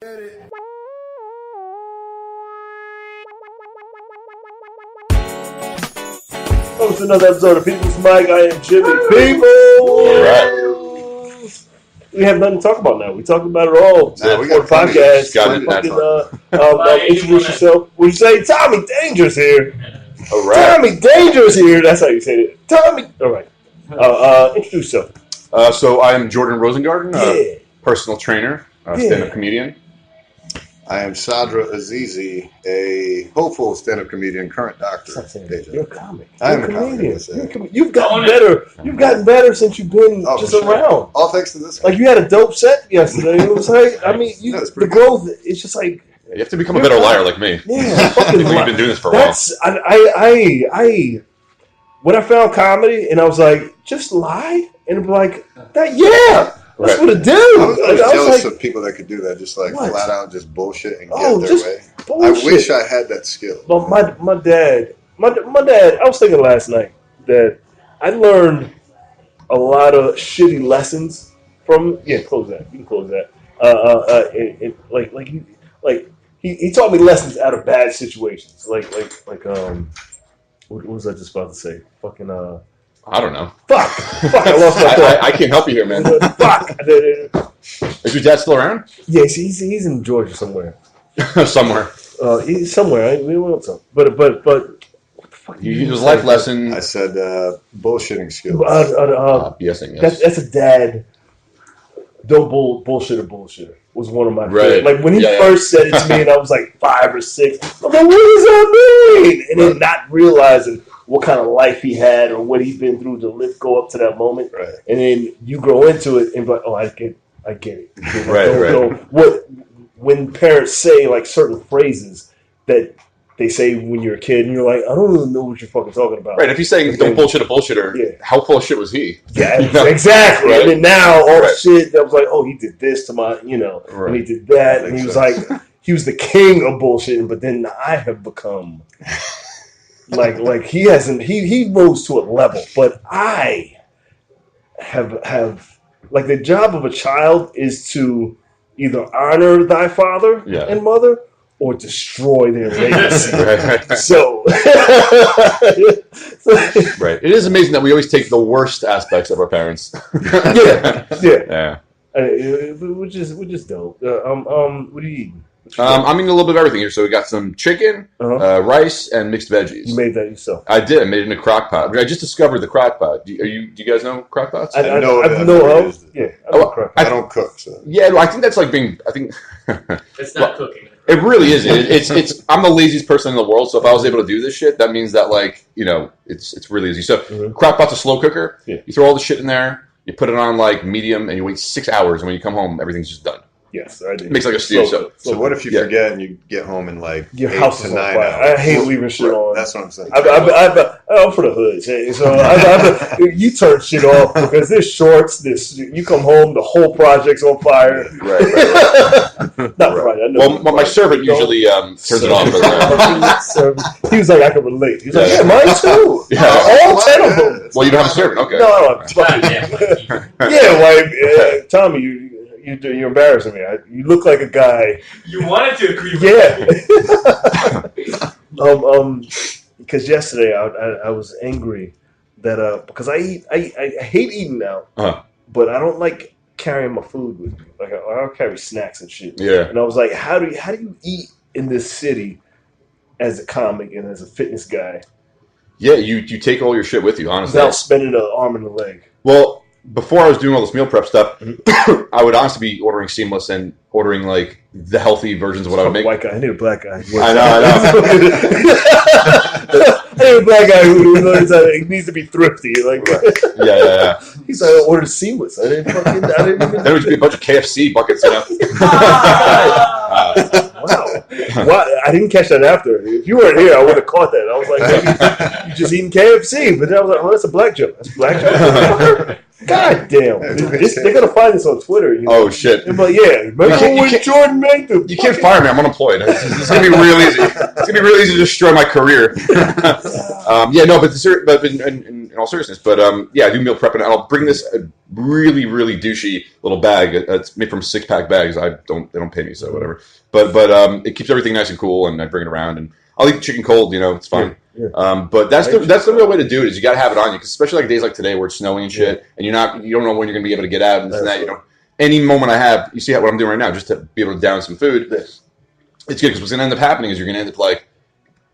Welcome to another episode of People's Mike. I am Jimmy People. Right. We have nothing to talk about now. We talked about it all. Yeah, we got a podcast. Introduce yourself. We say Tommy Dangerous here. All right. Tommy Dangerous here. That's how you say it. Tommy. All right. Introduce yourself. So I am Jordan Rosengarten, personal trainer, stand-up comedian. I am Sadra Azizi, a hopeful stand-up comedian, current doctor. You're a comic. I'm a a comedian. comedian. You've gotten better. You've gotten better since you've been just around. All thanks to this. Like you had a dope set yesterday. It was like, I mean, the growth. It's just like you have to become a better liar like me. Yeah, fucking you've been doing this for a while. When I found comedy, and I was like, just lie, and I'm like, that, yeah. That's what it do. I was jealous of people that could do that, just like flat out just bullshit and get their way. Bullshit. I wish I had that skill. But my dad, I was thinking last night that I learned a lot of shitty lessons from. Yeah, close that. You can close that. He taught me lessons out of bad situations. What was I just about to say? Fucking I don't know. Fuck! I lost my thought. I can't help you here, man. Fuck! Is your dad still around? Yes, he's in Georgia somewhere. Somewhere. He's somewhere. We won't talk. But what the fuck? It was a life lesson. I said bullshitting skills. BSing. Yes. That's a dad. Don't bullshitter was one of my right. Like when he first said it to me, and I was like 5 or 6. I'm like, what does that mean? And then not realizing what kind of life he had or what he'd been through to go up to that moment. Right. And then you grow into it and be like, oh, I get it. Right. When parents say like certain phrases that they say when you're a kid, and you're like, I don't even know what you're fucking talking about. Right. If he's saying don't bullshit a bullshitter, how full of shit was he? Yeah, exactly. Right. And then now all the shit that was like, oh, he did this to my, and he did that, and he was like, he was the king of bullshitting. But then I have become. Like he hasn't he rose to a level, but I have like the job of a child is to either honor thy father and mother or destroy their legacy. Right. So right. It is amazing that we always take the worst aspects of our parents. yeah. We're just dope. What are you eating? I'm eating a little bit of everything here. So we got some chicken, rice, and mixed veggies. You made that yourself? I did. I made it in a crock pot. I just discovered the crock pot. Do you guys know crock pots? I know of. Yeah. I don't cook. So. Yeah, I think that's like being. I think it's not cooking. It really is. It's. I'm the laziest person in the world. So if I was able to do this shit, that means that it's really easy. So crock pot's a slow cooker. Yeah. You throw all the shit in there. You put it on like medium, and you wait 6 hours. And when you come home, everything's just done. Yes, I did. Makes like a stew. So what if you forget and you get home in like your 8 house to is 9 on hours? I hate leaving shit on. That's what I'm saying. I'm for the hood. So you turn shit off because there's shorts. You come home, the whole project's on fire. Right. Not right. I know. Well, my servant usually turns it off. He was like, I can relate. He was like, yeah, mine too. Yeah. All 10 of them. Well, you don't have a servant. Okay. No, I don't. Wife. Tommy, you're embarrassing me. You look like a guy. You wanted to agree with me. Because yesterday I was angry that because I hate eating out, but I don't like carrying my food with me. Like I don't carry snacks and shit. Yeah. And I was like, how do you eat in this city as a comic and as a fitness guy? Yeah, you take all your shit with you, honestly. Without spending an arm and a leg. Well, before I was doing all this meal prep stuff, I would honestly be ordering Seamless and ordering like the healthy versions of what I would make. White guy, I need a black guy. I know. I need a black guy who knows that he needs to be thrifty. Like, yeah. He's like, I ordered Seamless. I didn't even. There would be a bunch of KFC buckets, Wow. I didn't catch that after. If you weren't here, I would have caught that. I was like, maybe you just eating KFC. But then I was like, oh, that's a black joke. That's a black joke. God damn. They're going to find this on Twitter. You know? Oh, shit. They're like, yeah, remember when Jordan made them? You can't fire me. I'm unemployed. It's going to be real easy. It's going to be real easy to destroy my career. But in all seriousness, I do meal prep, and I'll bring this really, really douchey little bag. It's made from 6-pack bags. They don't pay me, so whatever. But it keeps everything nice and cool, and I bring it around, and I'll eat chicken cold. It's fine. Yeah. But that's the real way to do it. Is you got to have it on you, cause especially like days like today where it's snowing and shit, and you don't know when you're gonna be able to get out and this and that. Any moment I have, you see what I'm doing right now, just to be able to down some food. It's good because what's gonna end up happening is you're gonna end up like,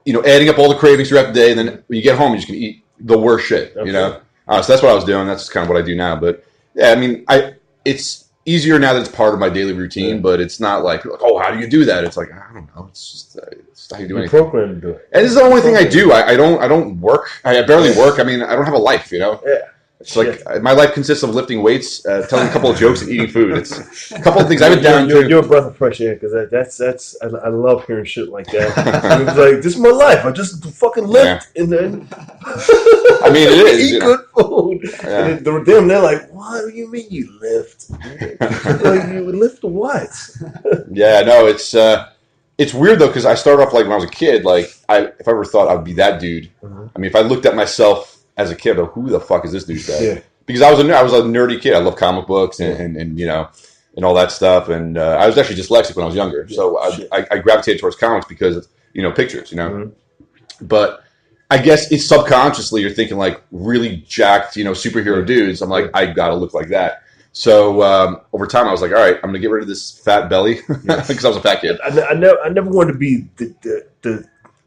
adding up all the cravings throughout the day, and then when you get home, you're just gonna eat the worst shit. Okay. So that's what I was doing. That's kind of what I do now. But yeah, I mean, it's easier now that it's part of my daily routine, but it's not like, oh, how do you do that? It's like, I don't know. It's just how you do anything. Program to do it. And this is the only thing I do. I don't work. I barely work. I mean, I don't have a life, Yeah. It's like my life consists of lifting weights, telling a couple of jokes, and eating food. It's a couple of things I've been down to. You're a breath of fresh air because I love hearing shit like that. It's like, this is my life. I just fucking lift and then I mean, it is eat good food. Yeah. And they're like, what do you mean you lift? Like, you lift what? Yeah, no, it's weird though because I started off like when I was a kid. Like, if I ever thought I would be that dude, I mean, if I looked at myself as a kid, like, who the fuck is this douchebag? Yeah. Because I was a nerdy kid. I love comic books and and all that stuff. And I was actually dyslexic when I was younger, so I gravitated towards comics because of pictures. Mm-hmm. But I guess it's subconsciously you're thinking like really jacked, superhero dudes. I'm like, I gotta look like that. So over time, I was like, all right, I'm gonna get rid of this fat belly because I was a fat kid. I never wanted to be the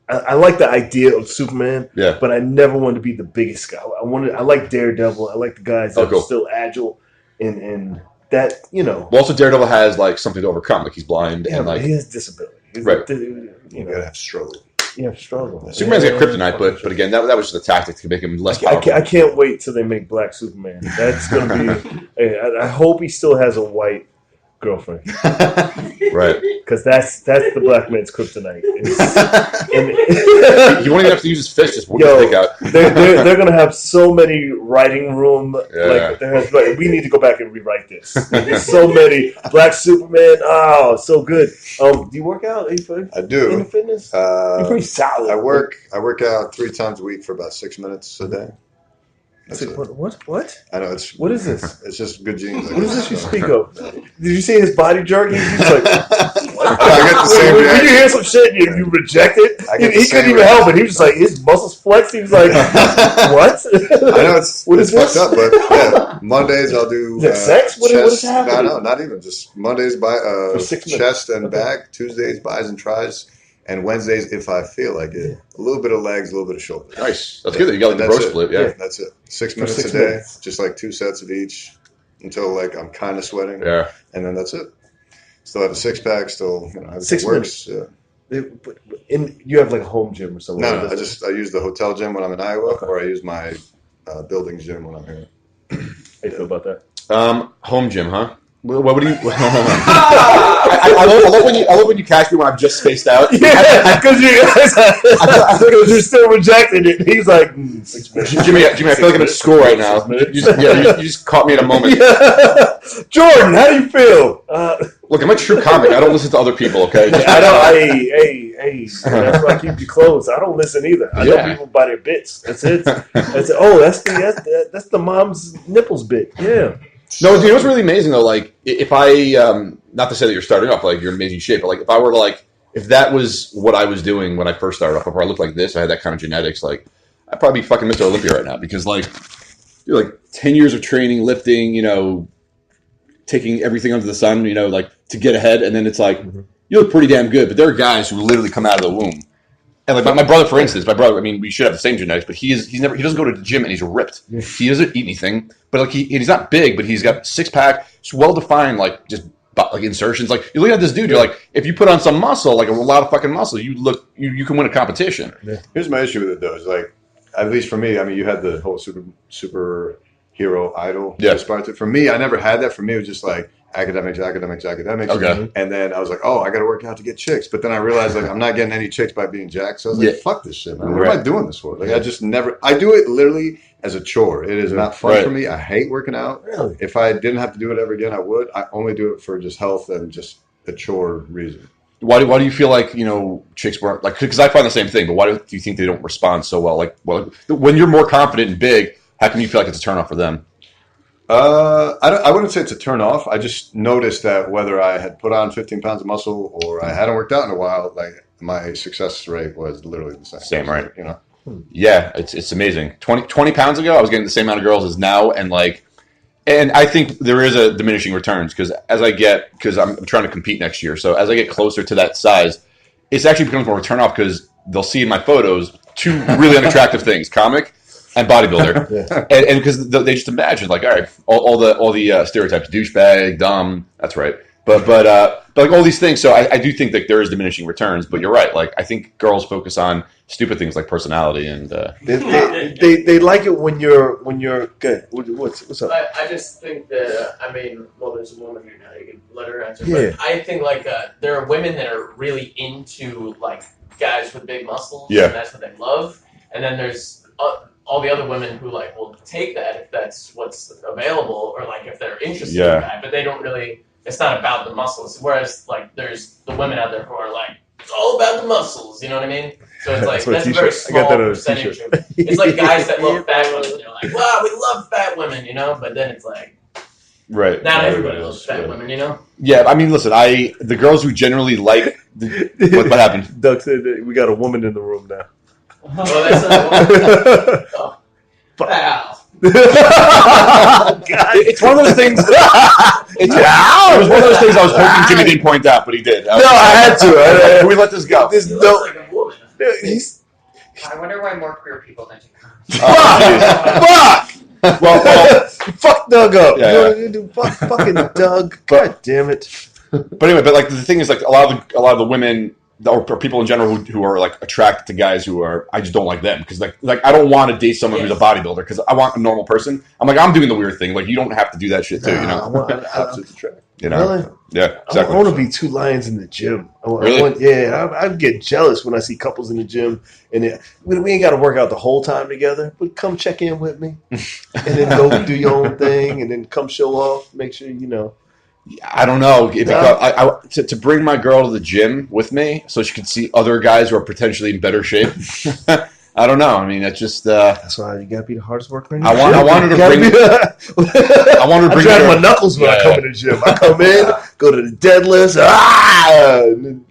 I like the idea of Superman, but I never wanted to be the biggest guy. I like Daredevil. I like the guys that are still agile and that, Well, also Daredevil has like something to overcome. Like he's blind and like he has disability. Right. You gotta have struggle. Yeah, struggle. Superman's got kryptonite, but again, that was just a tactic to make him less powerful. I can't wait till they make Black Superman. That's gonna be. I hope he still has a white girlfriend, right? Because that's the black man's kryptonite. You won't even have to use his fist; just whip his dick out. They're gonna have so many writing room. Yeah. Like we need to go back and rewrite this. There's so many Black Superman. Oh, so good. Do you work out? I do. In fitness, you're pretty solid. I work out 3 times a week for about 6 minutes a day. What? I know What is this? It's just good genes. What is this you speak of? Did you see his body jerking? He's like, what? I got the same reaction. When you hear some shit, you reject it. He couldn't even help it. He was just like, his muscles flexed. He was like, what? I know it's fucked up, but yeah. Mondays I'll do sex. What is happening? No, not even. Just Mondays chest and back. Tuesdays buys and tries. And Wednesdays, if I feel like it, a little bit of legs, a little bit of shoulder. Nice. That's good that you got like the bro split. Yeah, that's it. 6 minutes a day, just like 2 sets of each until like I'm kind of sweating. Yeah, and then that's it. Still have a 6-pack. Still, everything works. Yeah. You have like a home gym or something? No, I use the hotel gym when I'm in Iowa, or I use my building's gym when I'm here. How you feel about that? Home gym, huh? What would you? I love when you catch me when I'm just spaced out. Yeah, because you're still rejecting it. He's like, Jimmy, I feel like I'm at school right now. You just caught me at a moment. Yeah. Jordan, how do you feel? Look, I'm a true comic. I don't listen to other people. Okay, I don't. Hey. That's why I keep you close. I don't listen either. I know people by their bits. That's it. That's the mom's nipples bit. Yeah. No, you know what's really amazing though? Like, if I, not to say that you're starting off, like you're in amazing shape, but like if I were to like, if that was what I was doing when I first started off, if I looked like this, I had that kind of genetics, like I'd probably be fucking Mr. Olympia right now because like, you're like 10 years of training, lifting, taking everything under the sun, like to get ahead, and then it's like you look pretty damn good, but there are guys who literally come out of the womb. And like my brother, for instance, I mean, we should have the same genetics, but he doesn't go to the gym and he's ripped. Yeah. He doesn't eat anything, but like he's not big, but he's got 6-pack, it's well defined, just like insertions. Like you look at this dude, you're like, if you put on some muscle, like a lot of fucking muscle, you can win a competition. Yeah. Here's my issue with it though, is like, at least for me, I mean, you had the whole super hero idol to aspire to. For me, I never had that. For me, it was just like academics. Okay. And then I was like, oh, I got to work out to get chicks. But then I realized like I'm not getting any chicks by being jacked. So I was like, fuck this shit, man. What am I doing this for? Like I just never. I do it literally as a chore. It is not fun for me. I hate working out. Really? If I didn't have to do it ever again, I would. I only do it for just health and just a chore reason. Why do you feel like, chicks weren't like, because I find the same thing, but why do you think they don't respond so well? Like, when you're more confident and big, how can you feel like it's a turnoff for them? I wouldn't say it's a turn off. I just noticed that whether I had put on 15 pounds of muscle or I hadn't worked out in a while, like my success rate was literally the same. Same, right? Yeah, it's amazing. 20 pounds ago, I was getting the same amount of girls as now, and I think there is a diminishing returns because I'm trying to compete next year. So as I get closer to that size, it actually becomes more of a turn off because they'll see in my photos two really unattractive things: comic and bodybuilder, and because they just imagine like, all right, all the stereotypes, douchebag, dumb. That's right. But like all these things. So I do think that there is diminishing returns. But you're right. Like I think girls focus on stupid things like personality and they like it when you're good. What's up? I just think that there's a woman here now. You can let her answer. Yeah. But I think there are women that are really into like guys with big muscles. Yeah. And that's what they love. And then there's all the other women who like will take that if that's what's available or like if they're interested in that, but they don't really. It's not about the muscles. Whereas like there's the women out there who are like it's all about the muscles. You know what I mean? So it's like that's a very small percentage. It's like guys that love fat women. They're like, wow, we love fat women, But then it's like, right? Not everybody loves fat women, Yeah, I mean, listen, the girls who generally like what happened? Doug said that we got a woman in the room now. Well, that's not a woman. Oh. Wow. It's one of those things. It was one of those things I was hoping Jimmy didn't point out, but he did. I had to. Can we let this go? Looks like a woman. I wonder why more queer people don't do Fuck! Well, fuck Doug up. Yeah. Fucking Doug. God damn it. But anyway, but like the thing is, like a lot of the women or people in general who are like attracted to guys who are, I just don't like them because like I don't want to date someone who's a bodybuilder because I want a normal person. I'm like I'm doing the weird thing. Like you don't have to do that shit too. I want opposites attract. Really? Yeah, exactly. I want to be two lions in the gym. I get jealous when I see couples in the gym and we ain't got to work out the whole time together, but come check in with me and then go do your own thing and then come show off. Make sure I don't know to bring my girl to the gym with me so she can see other guys who are potentially in better shape. I don't know. I mean, that's just. That's why you gotta be the hardest worker. I wanted to bring. I wanted to bring. I drag my knuckles when I come in the gym. I come in, go to the deadlifts. And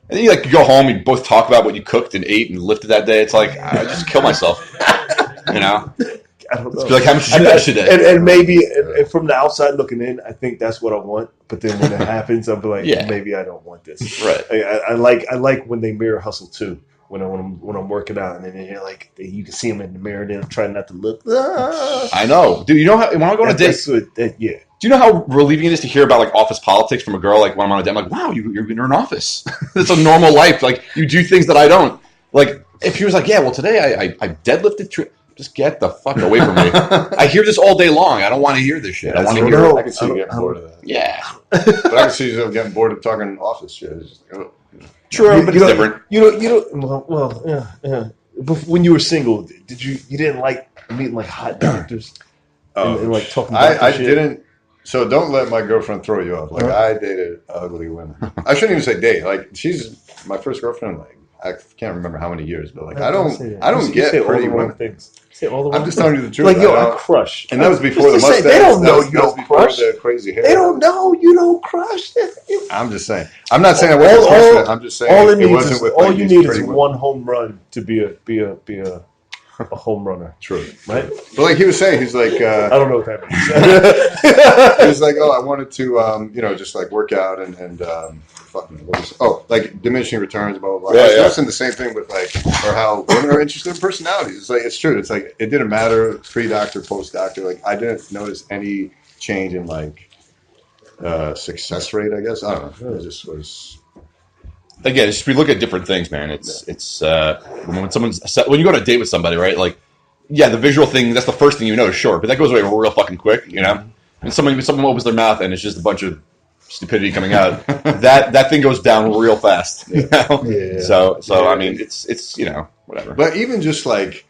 then you go home. You both talk about what you cooked and ate and lifted that day. It's like I just kill myself. I don't know. It's like how much did you bench today? And maybe from the outside looking in, I think that's what I want. But then when it happens, I'll be like, maybe I don't want this. Right. I like when they mirror hustle too. When I'm working out, and then you're like, you can see them in the mirror, and they're trying not to look. I know, dude. You know how when I go on a date, do you know how relieving it is to hear about like office politics from a girl? Like when I'm on a date, I'm like, wow, you're in an office. It's a normal life. Like you do things that I don't. Like if she was like, yeah, well today I deadlifted. Just get the fuck away from me. I hear this all day long. I don't want to hear this shit. I want to hear it. I can see you getting bored of that. Yeah. But I can see you getting bored of talking office shit. True, but it's different. Yeah. But when you were single, you didn't like meeting like hot doctors and like talking about I didn't. So don't let my girlfriend throw you off. Like I dated ugly women. I shouldn't even say date. Like she's my first girlfriend. Like I can't remember how many years, but like I don't get pretty women. Things. I'm just telling you the truth. Like I crush, and that was before the mustache. They don't know you don't crush. The crazy hair. They don't know you don't crush. I'm just saying. I'm not saying I wasn't crushing it. I'm just saying all you need is one home run to be a home runner. True, right? But like he was saying, he's like I don't know what that means. He was like, I wanted to just like work out and like diminishing returns, blah blah blah. I was noticing the same thing with like or how women are interested in personalities. It's like it's true. It's like it didn't matter pre-doctor, post-doctor. Like I didn't notice any change in like success rate. I guess I don't know. It just was. Again, it's just we look at different things, man. It's when you go on a date with somebody, right? Like yeah, the visual thing, that's the first thing you know, sure. But that goes away real fucking quick, you know? And someone opens their mouth and it's just a bunch of stupidity coming out. that thing goes down real fast, you know? Yeah. So I mean, it's you know, whatever. But even just like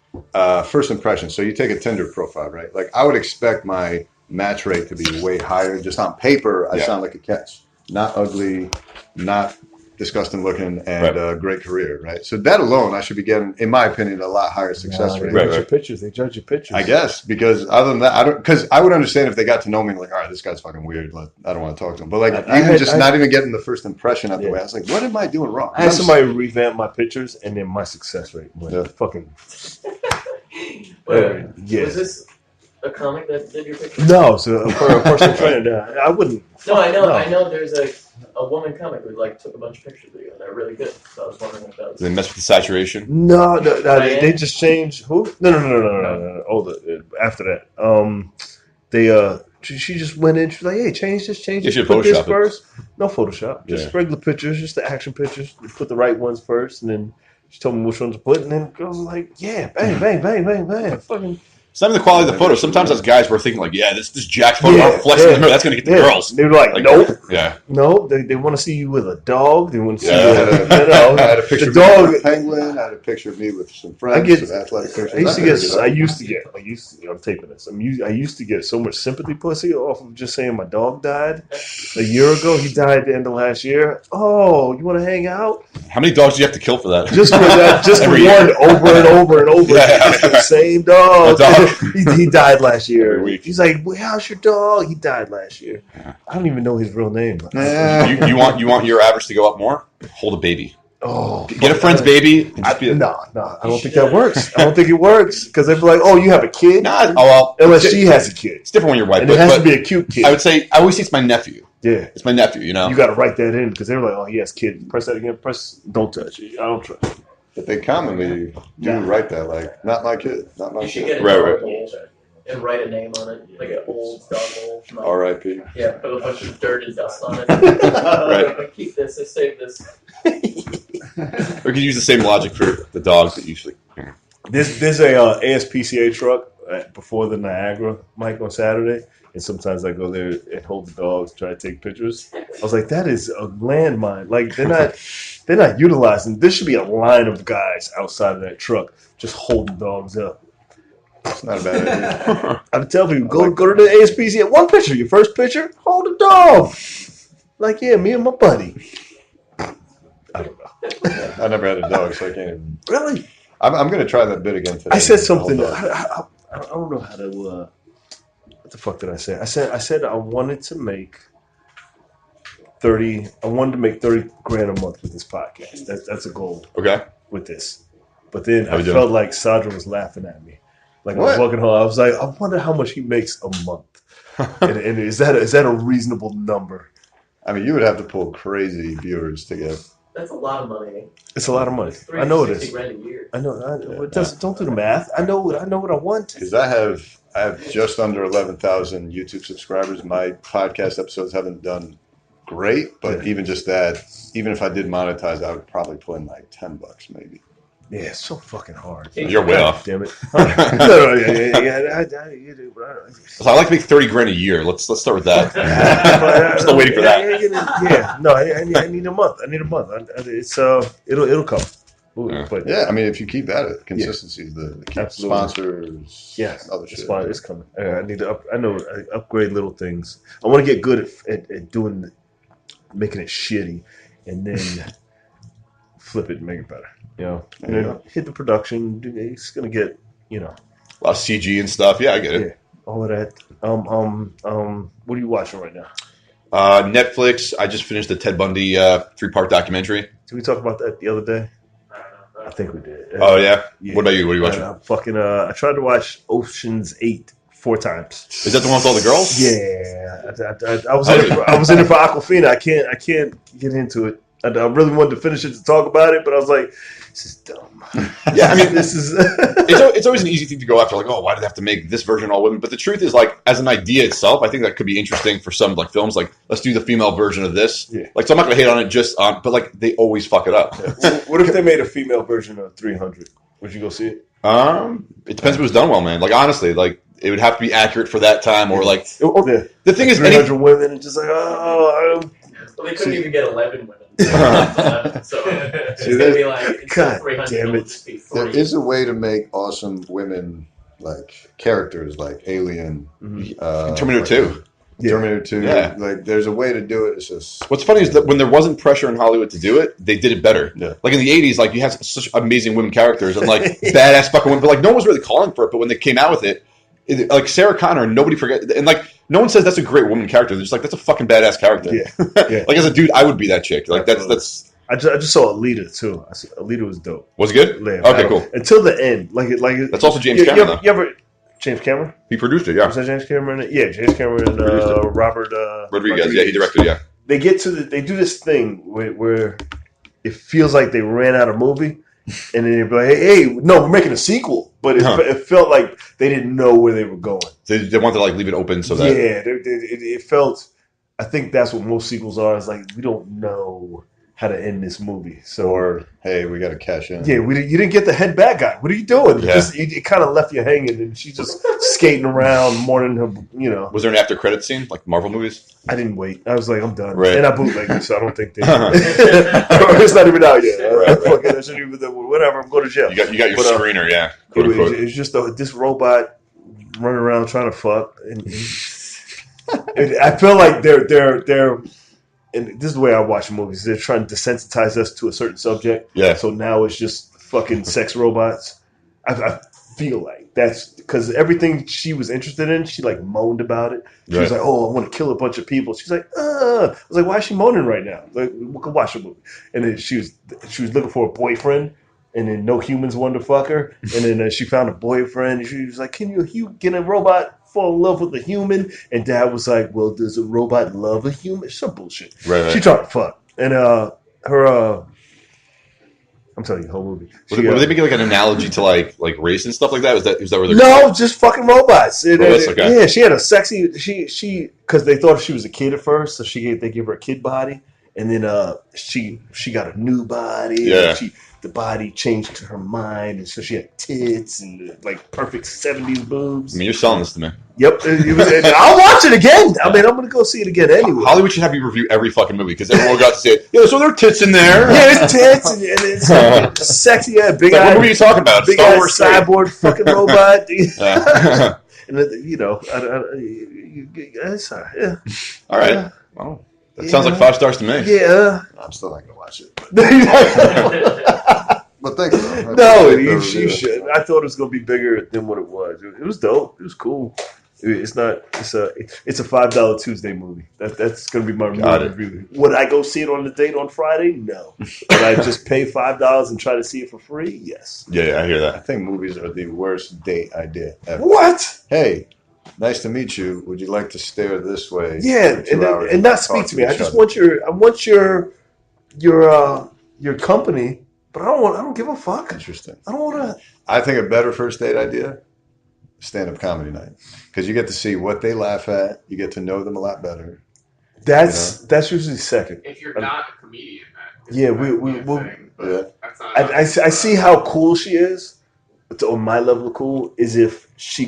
first impression, so you take a Tinder profile, right? Like I would expect my match rate to be way higher. Just on paper, I sound like a catch. Not ugly, not disgusting looking, and great career, right? So that alone, I should be getting, in my opinion, a lot higher success rate. They judge your pictures. I guess, because other than that, because I would understand if they got to know me, like, all right, this guy's fucking weird. Like, I don't want to talk to him. But like, not even getting the first impression out the way, I was like, what am I doing wrong? I had somebody revamp my pictures, and then my success rate went fucking. Wait, was this a comic that did your pictures? No, so for a personal trainer, I wouldn't. No, I know. There's a woman comic who like took a bunch of pictures of you, and they're really good. So I was wondering if that was. Did they mess with the saturation? No, they just changed. Who? No. After that, she just went in. She's like, "Hey, change this. Put this first." No Photoshop. Just regular pictures, just the action pictures. You put the right ones first, and then she told me which ones to put, and then girls were like, "Yeah, bang, bang, bang, bang, bang." Fucking. It's not even the quality of the photo. Sometimes as guys, we're thinking like, yeah, this Jack photo, I'm flexing the mirror. That's going to get the girls. They were like, nope. Yeah. No, they want to see you with a dog. They want to see I had a picture of me with a penguin. I had a picture of me with some friends. Athletic pictures. I used to get, I'm taping this. I used to get so much sympathy pussy off of just saying my dog died a year ago. He died at the end of last year. Oh, you want to hang out? How many dogs do you have to kill for that? Just for that, just for one over and over and over. It's the same dog. He died last year. He's like, well, how's your dog? He died last year. I don't even know his real name. You want your average to go up more? Hold a baby. Oh, get a friend's baby. No, I don't think that works. I don't think it works because they'd be like, "Oh, you have a kid?" Unless she has a kid. It's different when you're white. And it has to be a cute kid. I always say it's my nephew. Yeah, it's my nephew. You know, you got to write that in because they're like, "Oh, he has kids." Press that again. Don't touch it. I don't trust it. But they commonly do write that, like, not my kid, not my kid. You should get a dog hole and write a name on it, like an old dog hole. R.I.P. Yeah, put a bunch of dirt and dust on it. Right. Keep this. I saved this. Or you could use the same logic for the dogs that usually. There's a ASPCA truck before the Niagara mic on Saturday, and sometimes I go there and hold the dogs, try to take pictures. I was like, that is a landmine. Like they're not utilizing. There should be a line of guys outside of that truck just holding dogs up. It's not a bad idea. I tell people, go to the ASPCA. One picture, your first picture, hold a dog. Like, yeah, me and my buddy. I don't know. I never had a dog, so I can't even. Really? I'm going to try that bit again today. I said something. I don't know how to. What the fuck did I say? I said I wanted to make 30. I wanted to make $30,000 a month with this podcast. That's a goal. Okay. With this, but then I felt like Sadra was laughing at me. Like what? I was walking home, I was like, I wonder how much he makes a month. and is that a reasonable number? I mean, you would have to pull crazy viewers to get. That's a lot of money. It's a lot of money. I know it is. $360,000 a year. I know. Don't do the math. I know what I want. Because I have just under 11,000 YouTube subscribers. My podcast episodes haven't done great, but even just that, even if I did monetize, I would probably pull in like $10 maybe. Yeah, it's so fucking hard. You're way off. Damn it. So I like to make $30,000 a year. Let's start with that. I'm still waiting for that. Yeah, no, I need a month. It's it'll come. But yeah, I mean, if you keep at it, consistency is the key. Sponsors, other shit. It's coming. I need to upgrade little things. I want to get good at doing, making it shitty, and then flip it and make it better. You know, hit the production. It's gonna get a lot of CG and stuff. Yeah, I get it. Yeah, all of that. What are you watching right now? Netflix. I just finished the Ted Bundy 3-part documentary. Did we talk about that the other day? I think we did. Oh yeah. What about you? What are you watching? I tried to watch Ocean's 8 4 times. Is that the one with all the girls? Yeah, I was in it for Aquafina. I can't get into it. I really wanted to finish it to talk about it, but I was like, this is dumb. Yeah, I mean, this is. It's always an easy thing to go after, like, oh, why do they have to make this version all women? But the truth is, like, as an idea itself, I think that could be interesting for some like films. Like, let's do the female version of this. Yeah. Like, so I'm not gonna hate on it but like, they always fuck it up. Yeah. What if they made a female version of 300? Would you go see it? It depends if it was done well, man. Like honestly, like it would have to be accurate for the time, or like the thing is, 300 women and just like, well, they couldn't even get 11 women. So it's gonna be like God 300. damn it. Just be There 40. is a way to make awesome women like characters, like Alien, Terminator 2. Terminator 2. Yeah. Like, there's a way to do it. It's just What's funny is that when there wasn't pressure in Hollywood to do it, they did it better. Yeah. Like in the 80s, like you had such amazing women characters and like badass fucking women, but like no one was really calling for it. But when they came out with it, like Sarah Connor, nobody forget, and like no one says that's a great woman character. They're just like, that's a fucking badass character. Yeah. Like as a dude, I would be that chick. Like that's. I just saw Alita too. Alita was dope. Was it good? Yeah, Okay, cool. Until the end, like That's also James Cameron. You ever James Cameron? He produced it. Yeah. Was that James Cameron? Yeah, James Cameron and Robert Rodriguez. Yeah, he directed. Yeah. They they do this thing where it feels like they ran out of movie, and then they're like, hey, no, we're making a sequel, but it felt like they didn't know where they were going. They wanted to like leave it open so that it felt. I think that's what most sequels are. It's like we don't know how to end this movie, or hey, we got to cash in. Yeah, you didn't get the head bad guy. What are you doing? Yeah. It kind of left you hanging, and she's just skating around mourning her. Was there an after credit scene like Marvel movies? I didn't wait. I was like, I'm done. Right. And I bootlegged it, so I don't think they. It's not even out yet. Right. Fucking, I shouldn't even. Whatever. I'm going to jail. You got your screener, yeah. It's just this robot running around trying to fuck, and I feel like they're. And this is the way I watch movies. They're trying to desensitize us to a certain subject. Yeah. So now it's just fucking sex robots. I feel like that's because everything she was interested in, she like moaned about it. She was like, "Oh, I want to kill a bunch of people." She's like, I was like, "Why is she moaning right now? Like, we could watch a movie." And then she was looking for a boyfriend, and then no humans wanted to fuck her. And then she found a boyfriend, and she was like, "Can you get a robot fall in love with a human?" And Dad was like, "Well, does a robot love a human?" Some bullshit. Right. She tried to fuck, and her. I'm telling you, the whole movie. Were they making like an analogy to like race and stuff like that? Is that where they're No, just fucking robots. Okay. Yeah, she had a sexy. She because they thought she was a kid at first, so they give her a kid body, and then she got a new body. Yeah. And the body changed to her mind, and so she had tits and like perfect 70s boobs. I mean, you're selling this to me. Yep, I'll watch it again. I mean, I'm gonna go see it again anyway. Hollywood should have you review every fucking movie because everyone got to say, "Yeah, so there are tits in there." Yeah, there's tits and it's like sexy, big Like, eye. what movie are you talking about? Big Star ass Wars cyborg fucking robot. Yeah. And yeah. All right. Well, that sounds like 5 stars to me. Yeah. I'm still not gonna watch it. No, But thank you. you should. I thought it was gonna be bigger than what it was. It was dope. It was cool. It's not. It's a $5 Tuesday movie. That's gonna be my review. Would I go see it on the date on Friday? No. Would I just pay $5 and try to see it for free? Yes. Yeah, I hear I that. think movies are the worst date idea ever. What? Hey, nice to meet you. Would you like to stare this way? Yeah, for 2 hours and not speak to me. I each just other? want your company, but I don't give a fuck. Interesting. I don't want to. I think a better first date idea: stand-up comedy night, because you get to see what they laugh at. You get to know them a lot better. That's usually second. If you're not a comedian, that Yeah, we'll. Yeah. That's not. I see how cool she is. But on my level of cool is if she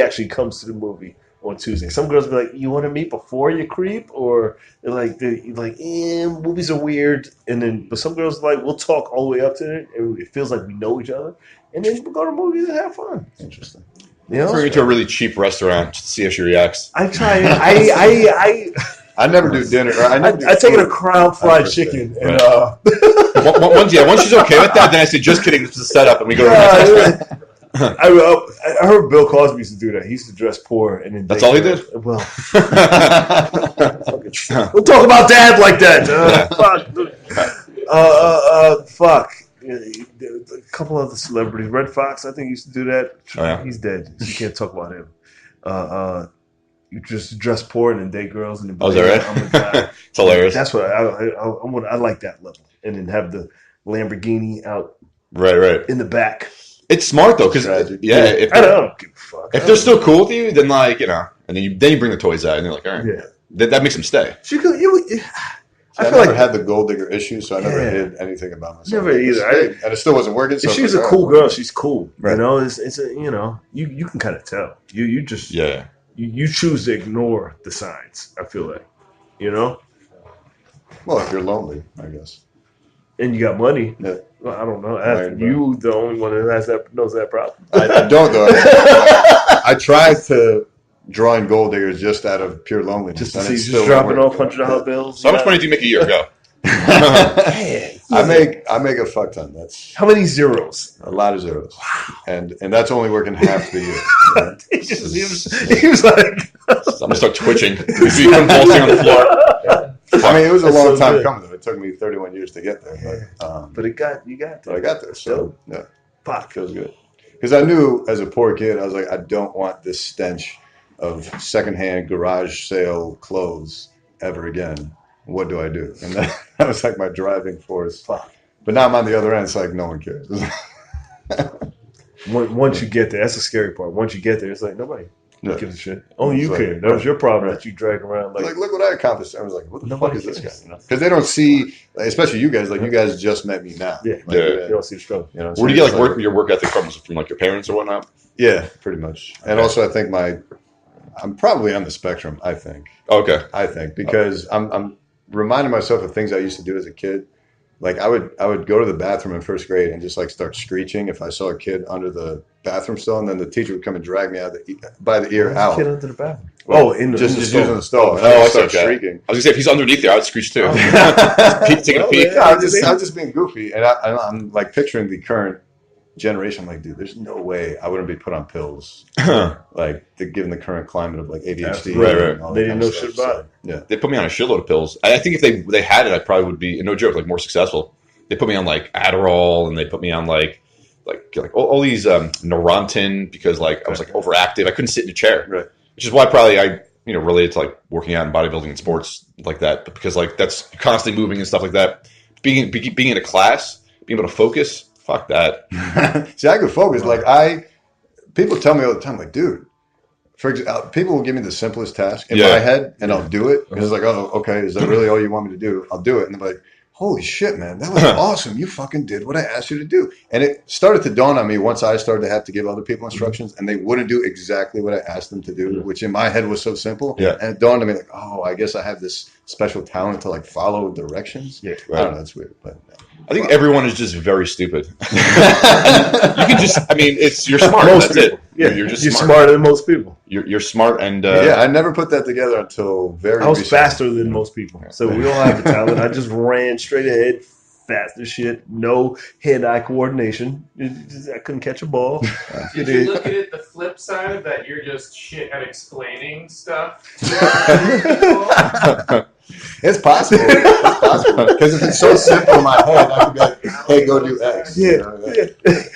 actually comes to the movie on Tuesday. Some girls be like, "You want to meet before you creep," or they're like, movies are weird. And then, but some girls are like, we'll talk all the way up to it, and it feels like we know each other, and then we'll go to movies and have fun. Interesting. You know, Bring her to a really cheap restaurant just to see how she reacts. I try. I never do dinner. I take it a Crown Fried Chicken, and Once she's okay with that, then I say, "Just kidding, this is a setup," and we go to the next restaurant. I heard Bill Cosby used to do that. He used to dress poor, and then That's all he did? Well, we'll talk about Dad like that. Fuck. A couple other celebrities. Red Fox, I think, used to do that. Oh, yeah. He's dead. So you can't talk about him. You just dress poor and then date girls. And then Oh, is that right? It's hilarious. That's what I like that level. And then have the Lamborghini out Right. in the back. It's smart though, because if I don't give a fuck. if they're still cool with you, then like and then you bring the toys out, and they're like, all right, that makes them stay. She could. I never had the gold digger issue, so I never hid anything about myself. Never either. And it still wasn't working. So if she's a cool girl, she's cool. Right. You know, it's a, you know, you can kind of tell. You just you choose to ignore the signs. I feel like, you know. Well, if you're lonely, I guess. And you got money. Yeah. Well, I don't know. You the only one that knows that problem. I don't though. I tried to join gold diggers just out of pure loneliness. Just to see, just dropping off $100 bills. So how much money do you make a year? Go. I make a fuck ton. That's how many zeros? A lot of zeros. And that's only working half the year. Right? he was like, I'm gonna start twitching. You see him convulsing on the floor. I mean, it was a long time coming though. It took me 31 years to get there, but you got there. But I got there. So yeah, fuck, feels good. Because I knew as a poor kid, I was like, I don't want this stench of secondhand garage sale clothes ever again. What do I do? And that was like my driving force. Fuck. But now I'm on the other end. It's like no one cares. Once you get there, that's the scary part. Once you get there, it's like nobody gives a shit. Only you care. That was your problem that you drag around. Like, look what I accomplished. I was like, what the fuck is this guy? Because they don't see, especially you guys. Like you guys just met me now. Yeah, you don't see the struggle. You know, where do you get like your work ethic from? From like your parents or whatnot? Yeah, pretty much. And also, I think I'm probably on the spectrum. I think. Okay. I think because I'm reminding myself of things I used to do as a kid. Like I would go to the bathroom in first grade and just like start screeching if I saw a kid under the bathroom stall, and then the teacher would come and drag me out by the ear out. Kid under the bathroom. Well, just using the stall. And I start shrieking. I was gonna say if he's underneath there, I would screech too. Taking a peek. Yeah, I'm just being goofy, and I'm like picturing the current generation. I'm like, dude, there's no way I wouldn't be put on pills. Like given the current climate of like ADHD. Right. They didn't know shit about it. Yeah, they put me on a shitload of pills. I think if they had it, I probably would be, no joke, like more successful. They put me on like Adderall, and they put me on like all these Neurontin because like I was like overactive. I couldn't sit in a chair, right? Which is why probably I related to like working out and bodybuilding and sports like that. But because like that's constantly moving and stuff like that. Being in a class, being able to focus. Fuck that. See, I could focus. Like people tell me all the time, like, dude, for example, people will give me the simplest task in my head, and I'll do it. And it's like, oh, okay, is that really all you want me to do? I'll do it. And they're like, holy shit, man, that was awesome. You fucking did what I asked you to do. And it started to dawn on me once I started to have to give other people instructions, and they wouldn't do exactly what I asked them to do, which in my head was so simple. Yeah. And it dawned on me like, oh, I guess I have this special talent to like follow directions. Yeah, right. I don't know, that's weird, but. I think everyone is just very stupid. You can just, you're smart. Most people. It. Yeah, you're smarter than most people. You're smart and. I never put that together until very. I was faster than most people, so we don't have the talent. I just ran straight ahead, fast as shit. No hand-eye coordination. I couldn't catch a ball. Did you look at it the flip side that you're just shit at explaining stuff? It's possible. It's possible. Because if it's so simple in my head, I could be like, hey, go do X. Yeah. You know?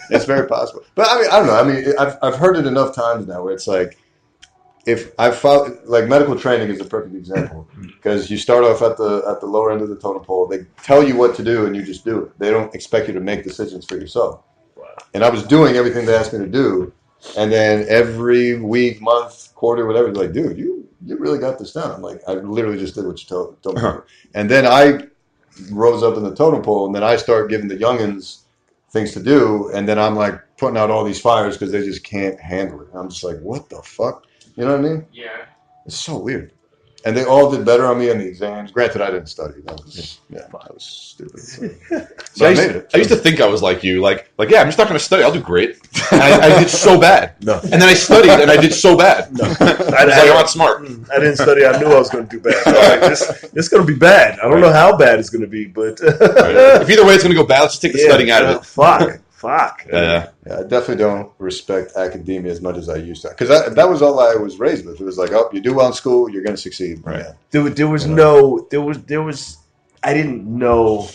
It's very possible. But I don't know. I've heard it enough times now where it's like, if I found, like medical training is a perfect example. Because you start off at the lower end of the totem pole. They tell you what to do and you just do it. They don't expect you to make decisions for yourself. Wow. And I was doing everything they asked me to do. And then every week, month, quarter, whatever, they're like, dude, you really got this down. I'm like, I literally just did what you told me. And then I rose up in the totem pole, and then I start giving the youngins things to do, and then I'm like putting out all these fires because they just can't handle it. And I'm just like, what the fuck? You know what I mean? Yeah. It's so weird. And they all did better on me on the exams. Granted, I didn't study. That was stupid. So I used to think I was like you. Like, yeah, I'm just not going to study. I'll do great. And I did so bad. No. And then I studied, and I did so bad. No. I'm not smart. I didn't study. I knew I was going to do bad. Like, this is going to be bad. I don't know how bad it's going to be, but if either way it's going to go bad, let's just take the studying out of it. Fuck. Yeah, I definitely don't respect academia as much as I used to. Because that was all I was raised with. It was like, oh, you do well in school, you're going to succeed. Right. There was I didn't know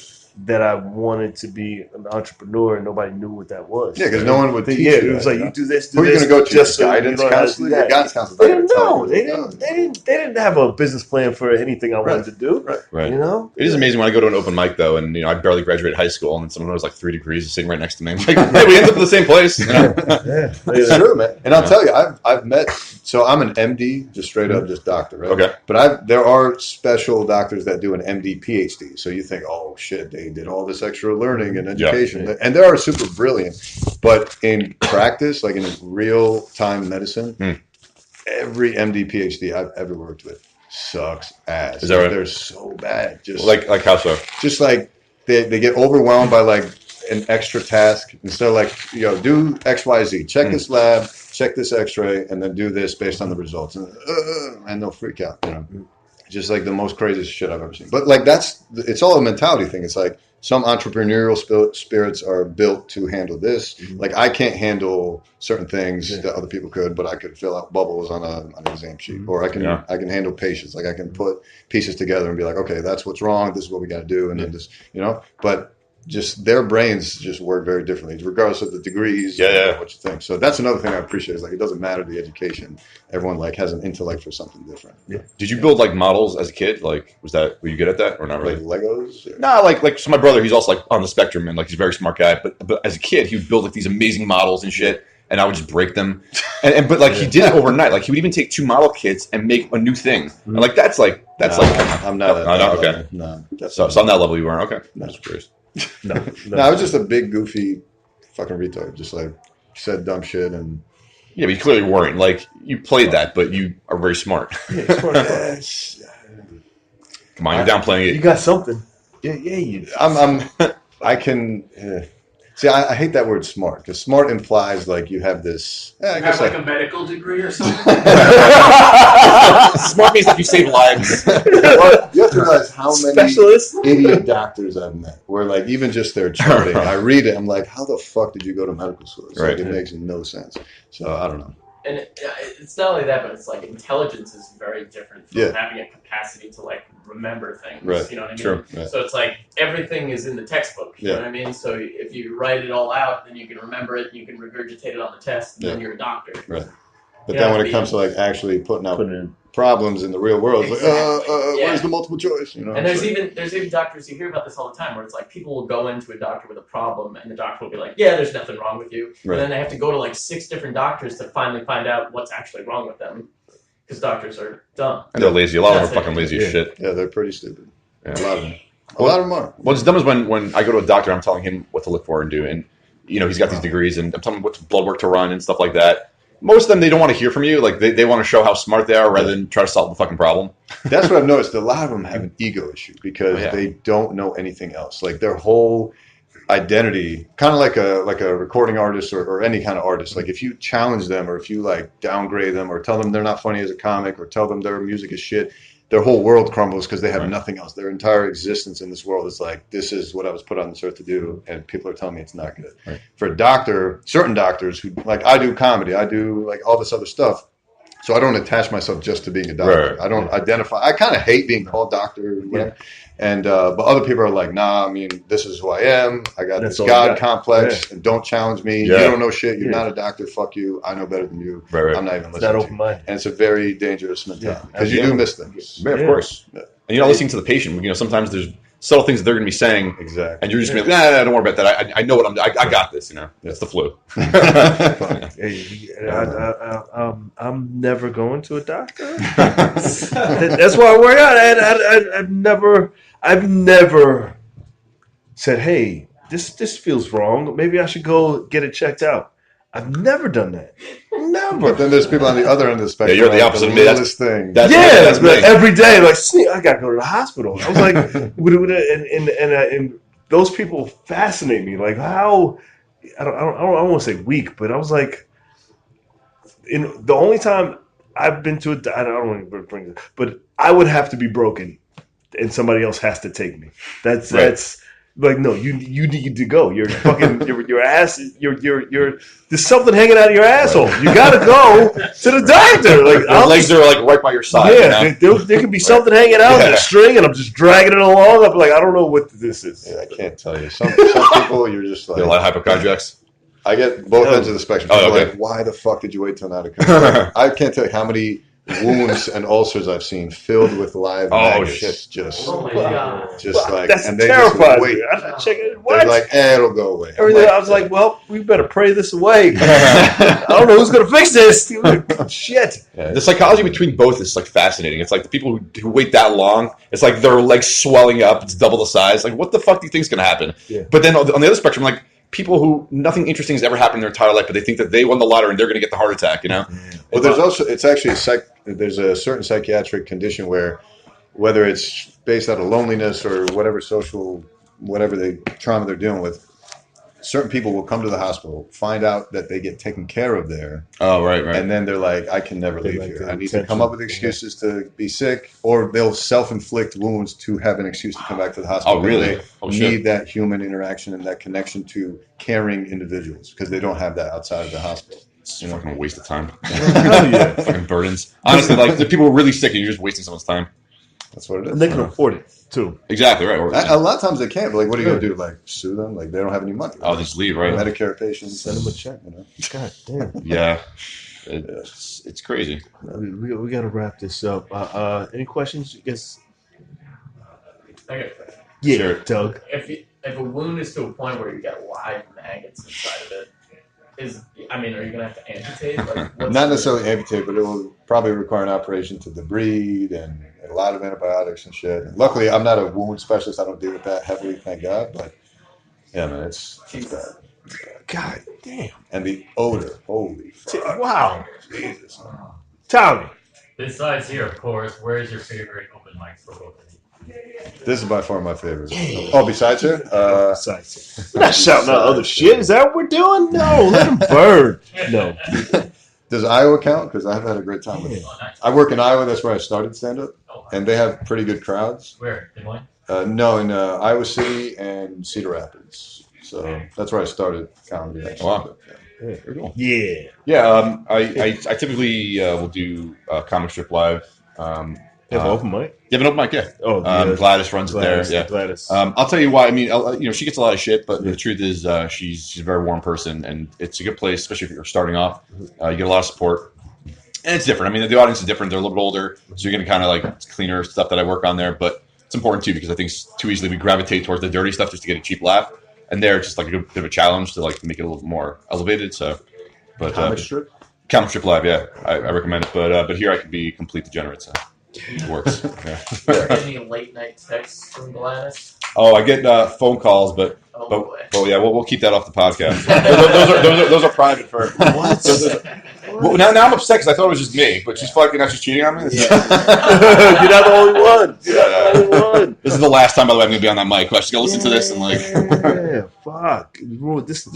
that I wanted to be an entrepreneur, and nobody knew what that was. Yeah, because no one would teach you. It was like, you do this, do Who are you this. going to go to? Just Guidance counselor? Your guidance counselor. They didn't know. They didn't have a business plan for anything I wanted to do. Right. You know? It is amazing when I go to an open mic, though, and I barely graduated high school, and then someone who has like 3 degrees is sitting right next to me. I'm like, hey, we end up in the same place. It's true, man. And I'll tell you, I've met. So I'm an MD, just straight up, just doctor, right? Okay. But there are special doctors that do an MD PhD. So you think, oh shit, they did all this extra learning and education, and they are super brilliant. But in practice, like in real time medicine, every MD PhD I've ever worked with sucks ass. Is that right? They're so bad. Just like how so? Just like they get overwhelmed by like an extra task instead of like, do XYZ, check this lab, check this X-ray, and then do this based on the results, and they'll freak out. Just like the most craziest shit I've ever seen. But like it's all a mentality thing. It's like some entrepreneurial spirits are built to handle this. Like I can't handle certain things that other people could, but I could fill out bubbles on an exam sheet, or I can handle patients. Like I can put pieces together and be like, okay, that's what's wrong. This is what we got to do, and then just but. Just their brains just work very differently, regardless of the degrees. What you think. So that's another thing I appreciate. Is like it doesn't matter the education. Everyone like has an intellect for something different. Yeah. Did you build like models as a kid? Like were you good at that or not really? Like Legos? Or? No, like so my brother, he's also like on the spectrum and like he's a very smart guy. But as a kid, he would build like these amazing models and shit. And I would just break them, but like he did it overnight. Like he would even take 2 model kits and make a new thing. And like that's like I'm not. Okay. No. So on that level you weren't okay. That's curious. No, I was just a big goofy fucking retard. Just like said dumb shit and. Yeah, but you clearly weren't. Like you played that, but you are very smart. Yeah, smart. Come on, you're downplaying it. You got something. Yeah, you. I can. See, I hate that word smart because smart implies like you have this. I guess like a medical degree or something. Smart means like you save lives. Well, you have to realize how many idiot doctors I've met. Where like even just their charting, I read it, I'm like, how the fuck did you go to medical school? It's like, it makes no sense. So I don't know. And it's not only that, but it's like intelligence is very different from having a capacity to like remember things. Right. You know what I mean? Sure. Right. So it's like everything is in the textbook. You know what I mean? So if you write it all out, then you can remember it, and you can regurgitate it on the test, and then you're a doctor. Right. But then when it comes to like actually putting in problems in the real world, it's like, where's the multiple choice? You know. And there's even doctors, you hear about this all the time, where it's like people will go into a doctor with a problem, and the doctor will be like, yeah, there's nothing wrong with you. Right. And then they have to go to like 6 different doctors to finally find out what's actually wrong with them, because doctors are dumb. And they're lazy. A lot of them are fucking lazy as shit. Yeah, they're pretty stupid. Yeah. A lot of them. A lot of them are. What's dumb is when I go to a doctor, I'm telling him what to look for and do, and he's got these degrees, and I'm telling him what blood work to run and stuff like that. Most of them, they don't want to hear from you. Like they want to show how smart they are rather than try to solve the fucking problem. That's what I've noticed. A lot of them have an ego issue because they don't know anything else. Like their whole identity, kind of like a recording artist or any kind of artist. Like if you challenge them or if you like downgrade them or tell them they're not funny as a comic or tell them their music is shit, their whole world crumbles because they have nothing else. Their entire existence in this world is like, this is what I was put on this earth to do, and people are telling me it's not good. Right. For a doctor, certain doctors who, like I do comedy, I do like all this other stuff, so I don't attach myself just to being a doctor. Right. I don't identify. I kind of hate being called doctor, whatever. And but other people are like, nah, I mean, this is who I am. I got this God complex, and don't challenge me. You don't know shit. You're not a doctor. Fuck you. I know better than you. Right. I'm not even listening. It's that open mind. And it's a very dangerous mentality because you do miss things. Yeah, of course. Yeah. And you're not listening to the patient. Sometimes there's subtle things that they're going to be saying, and you're just going to be like, nah, don't worry about that. I know what I got this. It's the flu. I'm never going to a doctor. That's why I work out. I've never said, hey, this feels wrong. Maybe I should go get it checked out. I've never done that. Never. But then there's people on the other end of the spectrum. Yeah, you're the opposite of me. That's the thing. That's every day. Like, I gotta go to the hospital. I was like, and those people fascinate me. Like, how? I don't want to say weak, but I was like, the only time I've been to I don't want to bring it, but I would have to be broken, and somebody else has to take me. That's Like, no, you need to go. Your fucking your ass. There's something hanging out of your asshole. Right. You gotta go to the doctor. Like, your legs are like right by your side. Yeah, there can be something hanging out in a string, and I'm just dragging it along. I'm like, I don't know what this is. Yeah, I can't tell you. Some people, you're just like, a lot of hypochondriacs. I get both ends of the spectrum. People are like, why the fuck did you wait till now to come? I can't tell you how many wounds and ulcers I've seen filled with live maggots. Shit. Just Well, like, that's and they terrifying. just wait. They're like, it'll go away. I was like, well, we better pray this away. I don't know who's gonna fix this. Shit. Yeah. The psychology between both is like fascinating. It's like the people who wait that long. It's like their legs swelling up. It's double the size. Like, what the fuck do you think is gonna happen? Yeah. But then on the other spectrum, like, people who nothing interesting has ever happened in their entire life, but they think that they won the lottery and they're going to get the heart attack, you know? Well, there's also, it's actually there's a certain psychiatric condition where, whether it's based out of loneliness or whatever trauma they're dealing with, certain people will come to the hospital, find out that they get taken care of there. Oh, right. And then they're like, I can never leave here. I need to come up with excuses to be sick, or they'll self-inflict wounds to have an excuse to come back to the hospital. Oh, really? They need that human interaction and that connection to caring individuals because they don't have that outside of the hospital. It's a fucking waste of time. Fucking burdens. Honestly, like, the people who are really sick and you're just wasting someone's time. That's what it is. And they can afford it, too. Exactly, right. A lot of times they can't, but like, what are you going to do? Like, sue them? Like, they don't have any money. Oh, they just leave, right? Medicare patients. Send them a check. You know? God damn. Yeah. It's crazy. We got to wrap this up. Any questions? I guess. Okay. Yeah, sure. Doug. If a wound is to a point where you got live maggots inside of it, are you gonna have to amputate? Like, not necessarily amputate, but it will probably require an operation to debride and a lot of antibiotics and shit. And luckily, I'm not a wound specialist. I don't deal with that heavily, thank God. But yeah, man, it's bad. God damn. And the odor, holy fuck. Wow. Jesus. Tommy. Besides here, of course, where's your favorite open mic for both of you? This is by far my favorite. Oh, besides here? Besides here. We're not shouting out other shit. Is that what we're doing? No, let them burn. No. Does Iowa count? Because I've had a great time with it. I work in Iowa. That's where I started stand-up. And they have pretty good crowds. Where? Des Moines? No, in Iowa City and Cedar Rapids. So that's where I started comedy. Actually. Wow. Yeah, very cool. Yeah. Yeah, I typically will do comic strip live. You have an open mic? You have an open mic, yeah. Oh, yeah. Gladys runs it there. Yeah, Gladys. I'll tell you why. I mean, she gets a lot of shit, but the truth is, she's a very warm person, and it's a good place, especially if you're starting off. You get a lot of support, and it's different. I mean, the audience is different; they're a little bit older, so you're going to kind of like cleaner stuff that I work on there. But it's important too because I think too easily we gravitate towards the dirty stuff just to get a cheap laugh, and there it's just like a bit of a challenge to like make it a little more elevated. So, but comic strip live, yeah, I recommend it. But here I can be complete degenerate. So. It works. Yeah. Any late night texts from Gladys? Oh, I get phone calls, but yeah, we'll keep that off the podcast. those are private for what? Now I'm upset because I thought it was just me, but she's fucking out. She's cheating on me. You're not the only one. This is the last time, by the way, I'm gonna be on that mic. She's gonna listen to this and like, fuck. This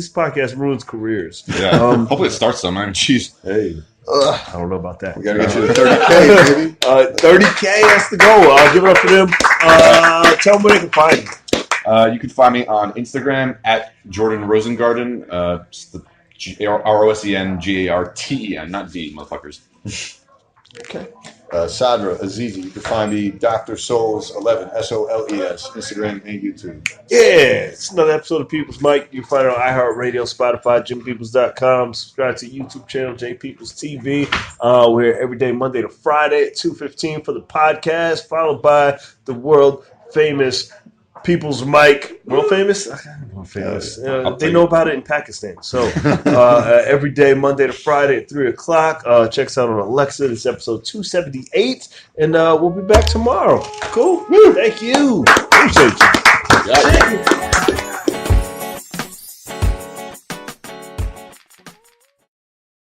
podcast ruins careers. Yeah. Hopefully it starts some. I mean, jeez. Hey. I don't know about that. We gotta get you to 30K, baby. 30K has to go. I'll give it up for them. Tell them where they can find you. You can find me on Instagram at Jordan Rosengarten. It's the ROSENGARTEN, not D, motherfuckers. Okay. Sadra, Azizi. You can find me Dr. Souls 11, SOLES, Instagram and YouTube. Yeah, it's another episode of People's Mic. You can find it on iHeartRadio, Spotify, JimPeoples.com. Subscribe to the YouTube channel, J Peoples TV. We're every day, Monday to Friday at 2:15 for the podcast, followed by the world famous People's Mic. World famous? World famous. They know about it in Pakistan. So every day, Monday to Friday at 3 o'clock. Check us out on Alexa. This is episode 278. And we'll be back tomorrow. Cool? Thank you. Appreciate you. Yeah.